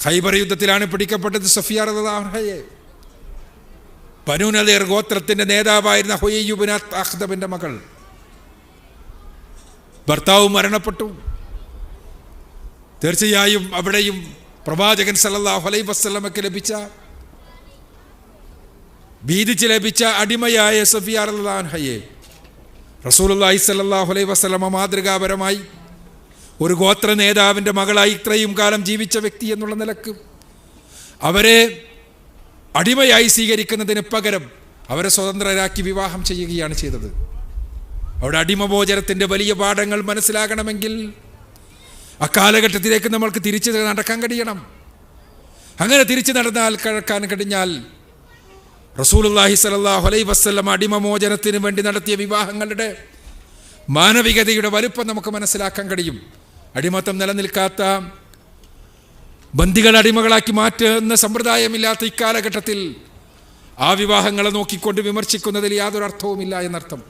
ഖൈബർ യുദ്ധത്തിലാണ് പിടിക്കപ്പെട്ടത് സഫിയ റളിയല്ലാഹു അൻഹയെ. ബനൂ നദീർ ഗോത്രത്തിന്റെ നേതാവായിരുന്ന ഹുയയ്യ് ഇബ്നു അഖ്തബിന്റെ മകൾ. ഭർത്താവ് മരണപ്പെട്ടു. തീർച്ചയായും അവിടെയും പ്രവാചകൻ സല്ലല്ലാഹു അലൈഹി വസല്ലമക്ക് വീതിച്ച് ലഭിച്ച അടിമയായ സഫിയ റളിയല്ലാഹു അൻഹയെ റസൂലുള്ളാഹി സ്വല്ലല്ലാഹു അലൈഹി വസല്ലമ മാതൃകാപരമായി ഒരു ഗോത്ര നേതാവിൻ്റെ മകളായി ഇത്രയും കാലം ജീവിച്ച വ്യക്തി എന്നുള്ള നിലക്ക് അവരെ അടിമയായി സ്വീകരിക്കുന്നതിന് പകരം അവരെ സ്വതന്ത്രരാക്കി വിവാഹം ചെയ്യുകയാണ് ചെയ്തത്. അവിടെ അടിമമോചനത്തിൻ്റെ വലിയ പാഠങ്ങൾ മനസ്സിലാകണമെങ്കിൽ അക്കാലഘട്ടത്തിലേക്ക് നമ്മൾക്ക് തിരിച്ച് നടക്കാൻ കഴിയണം. അങ്ങനെ തിരിച്ചു നടക്കാൻ കഴിഞ്ഞാൽ റസൂലുള്ളാഹി സ്വല്ലല്ലാഹു അലൈഹി വസല്ലം അടിമമോചനത്തിന് വേണ്ടി നടത്തിയ വിവാഹങ്ങളുടെ മാനവികതയുടെ വലുപ്പം നമുക്ക് മനസ്സിലാക്കാൻ കഴിയും. അടിമത്തം നിലനിൽക്കാത്ത, ബന്ദികൾ അടിമകളാക്കി മാറ്റുന്ന സമ്പ്രദായമില്ലാത്ത ഇക്കാലഘട്ടത്തിൽ ആ വിവാഹങ്ങളെ നോക്കിക്കൊണ്ട് വിമർശിക്കുന്നതിൽ യാതൊരു അർത്ഥവുമില്ല എന്നർത്ഥം.